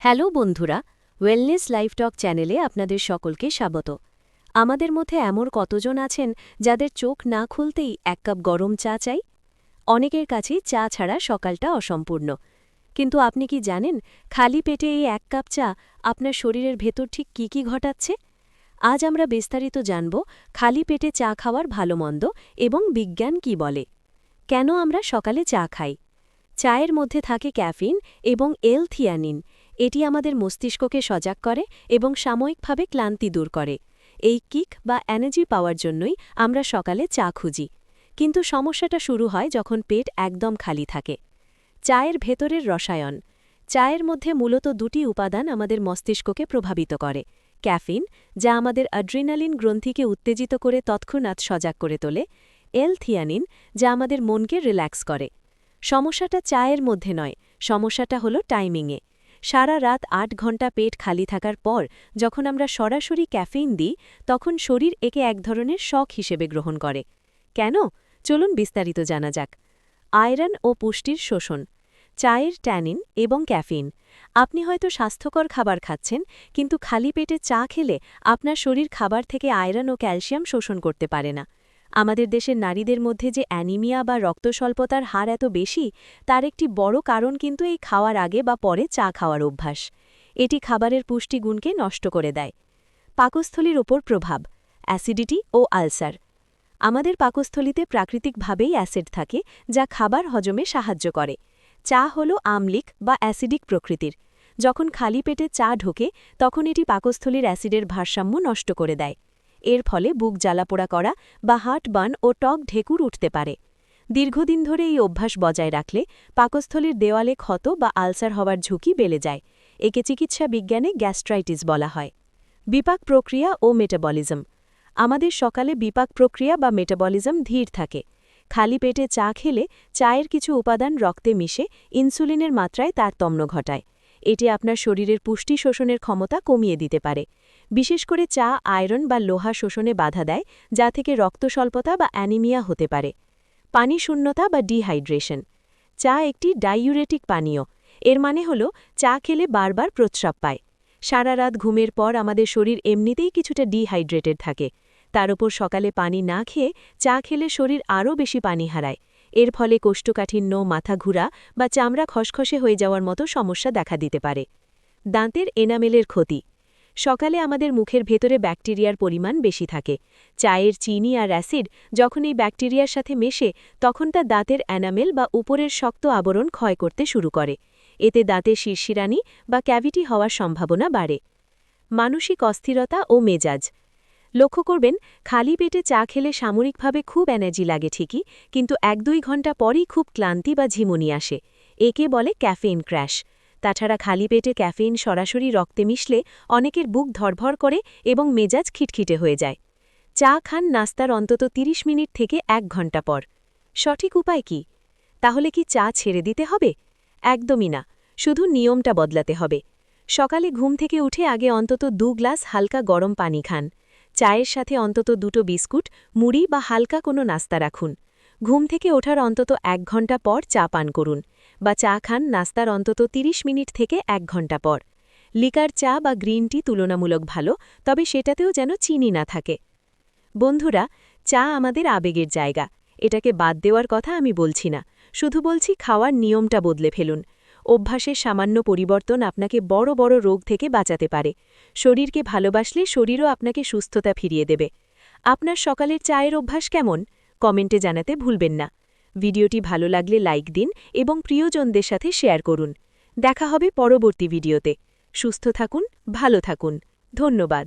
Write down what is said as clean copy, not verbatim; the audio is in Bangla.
হ্যালো বন্ধুরা, ওয়েলনেস লাইফ টক চ্যানেলে আপনাদের সকলকে স্বাগত। আমাদের মধ্যে এমন কতজন আছেন যাদের চোখ না খুলতেই এক কাপ গরম চা চাই? অনেকের কাছেই চা ছাড়া সকালটা অসম্পূর্ণ। কিন্তু আপনি কি জানেন, খালি পেটে এই এক কাপ চা আপনার শরীরের ভেতর ঠিক কী ঘটাচ্ছে? আজ আমরা বিস্তারিত জানব খালি পেটে চা খাওয়ার ভালো মন্দ এবং বিজ্ঞান কি বলে। কেন আমরা সকালে চা খাই? চায়ের মধ্যে থাকে ক্যাফিন এবং এল-থিয়ানিন। এটি আমাদের মস্তিষ্ককে সজাগ করে এবং সাময়িকভাবে ক্লান্তি দূর করে। এই কিক বা এনার্জি পাওয়ার জন্যই আমরা সকালে চা খুঁজি। কিন্তু সমস্যাটা শুরু হয় যখন পেট একদম খালি থাকে। চায়ের ভেতরের রসায়ন। চায়ের মধ্যে মূলত দুটি উপাদান আমাদের মস্তিষ্ককে প্রভাবিত করে: ক্যাফিন, যা আমাদের অ্যাড্রিনালিন গ্রন্থিকে উত্তেজিত করে তৎক্ষণাৎ সজাগ করে তোলে; এল-থিয়ানিন, যা আমাদের মনকে রিল্যাক্স করে। সমস্যাটা চায়ের মধ্যে নয়, সমস্যাটা হলো টাইমিংয়ে। সারা রাত ৮ ঘণ্টা পেট খালি থাকার পর যখন আমরা সরাসরি ক্যাফেইন দিই, তখন শরীর একে এক ধরনের শক হিসেবে গ্রহণ করে। কেন? চলুন বিস্তারিত জানা যাক। আয়রন ও পুষ্টির শোষণ। চায়ের ট্যানিন এবং ক্যাফিন। আপনি হয়তো স্বাস্থ্যকর খাবার খাচ্ছেন, কিন্তু খালি পেটে চা খেলে আপনার শরীর খাবার থেকে আয়রন ও ক্যালসিয়াম শোষণ করতে পারে না। আমাদের দেশের নারীদের মধ্যে যে অ্যানিমিয়া বা রক্তস্বল্পতার হার এত বেশি, তার একটি বড় কারণ কিন্তু এই খাওয়ার আগে বা পরে চা খাওয়ার অভ্যাস। এটি খাবারের পুষ্টিগুণকে নষ্ট করে দেয়। পাকস্থলীর ওপর প্রভাব। অ্যাসিডিটি ও আলসার। আমাদের পাকস্থলীতে প্রাকৃতিকভাবেই অ্যাসিড থাকে, যা খাবার হজমে সাহায্য করে। চা হল আম্লিক বা অ্যাসিডিক প্রকৃতির। যখন খালি পেটে চা ঢোকে, তখন এটি পাকস্থলীর অ্যাসিডের ভারসাম্য নষ্ট করে দেয়। এর ফলে বুক জ্বালাপোড়া করা বা হার্টবার্ন ও টক ঢেকুর উঠতে পারে। দীর্ঘদিন ধরে এই অভ্যাস বজায় রাখলে পাকস্থলীর দেওয়ালে ক্ষত বা আলসার হওয়ার ঝুঁকি বেড়ে যায়। একে চিকিৎসা বিজ্ঞানে গ্যাস্ট্রাইটিস বলা হয়। বিপাক প্রক্রিয়া ও মেটাবলিজম। আমাদের সকালে বিপাক প্রক্রিয়া বা মেটাবলিজম ধীর থাকে। খালি পেটে চা খেলে চায়ের কিছু উপাদান রক্তে মিশে ইনসুলিনের মাত্রায় তারতম্য ঘটায়। এটি আপনার শরীরের পুষ্টি শোষণের ক্ষমতা কমিয়ে দিতে পারে। বিশেষ করে চা আয়রন বা লোহা শোষণে বাধা দেয়, যা থেকে রক্তস্বল্পতা বা অ্যানিমিয়া হতে পারে। পানি শূন্যতা বা ডিহাইড্রেশন। চা একটি ডাইউরেটিক পানীয়। এর মানে হল চা খেলে বারবার প্রস্রাব পায়। সারা রাত ঘুমের পর আমাদের শরীর এমনিতেই কিছুটা ডিহাইড্রেটেড থাকে। তার উপর সকালে পানি না খেয়ে চা খেলে শরীর আরও বেশি পানি হারায়। এর ফলে কোষ্ঠকাঠিন্য, মাথা ঘুরা বা চামড়া খসখসে হয়ে যাওয়ার মতো সমস্যা দেখা দিতে পারে। দাঁতের এনামেলের ক্ষতি। সকালে আমাদের মুখের ভেতরে ব্যাকটেরিয়ার পরিমাণ বেশি থাকে। চায়ের চিনি আর অ্যাসিড যখন এই ব্যাকটেরিয়ার সাথে মেশে, তখন তা দাঁতের এনামেল বা উপরের শক্ত আবরণ ক্ষয় করতে শুরু করে। এতে দাঁতে শিরশিরানি বা ক্যাভিটি হওয়ার সম্ভাবনা বাড়ে। মানসিক অস্থিরতা ও মেজাজ। লক্ষ্য করবেন, খালি পেটে চা খেলে সাময়িকভাবে খুব এনার্জি লাগে ঠিকই, কিন্তু ১-২ ঘণ্টা পরই খুব ক্লান্তি বা ঝিমুনি আসে। একে বলে ক্যাফেইন ক্র্যাশ। তাছাড়া খালি পেটে ক্যাফেইন সরাসরি রক্তে মিশলে অনেকের বুক ধড়ফড় করে এবং মেজাজ খিটখিটে হয়ে যায়। চা খান নাস্তার অন্তত ৩০ মিনিট থেকে ১ ঘণ্টা পর। সঠিক উপায় কি? তাহলে কি চা ছেড়ে দিতে হবে? একদমই না, শুধু নিয়মটা বদলাতে হবে। সকালে ঘুম থেকে উঠে আগে অন্তত ২ গ্লাস হালকা গরম পানি খান। চায়ের সাথে অন্তত ২টো বিস্কুট, মুড়ি বা হালকা কোনো নাস্তা রাখুন। ঘুম থেকে ওঠার অন্তত ১ ঘণ্টা পর চা পান করুন, বা চা খান নাস্তার অন্তত ৩০ মিনিট থেকে ১ ঘণ্টা পর। লিকার চা বা গ্রিন টি তুলনামূলক ভালো, তবে সেটাতেও যেন চিনি না থাকে। বন্ধুরা, চা আমাদের আবেগের জায়গা। এটাকে বাদ দেওয়ার কথা আমি বলছি না, শুধু বলছি খাওয়ার নিয়মটা বদলে ফেলুন। অভ্যাসের সামান্য পরিবর্তন আপনাকে বড় বড় রোগ থেকে বাঁচাতে পারে। শরীরকে ভালোবাসলে শরীরও আপনাকে সুস্থতা ফিরিয়ে দেবে। আপনার সকালের চায়ের অভ্যাস কেমন? কমেন্টে জানাতে ভুলবেন না। ভিডিওটি ভালো লাগলে লাইক দিন এবং প্রিয়জনদের সাথে শেয়ার করুন। দেখা হবে পরবর্তী ভিডিওতে। সুস্থ থাকুন, ভালো থাকুন। ধন্যবাদ।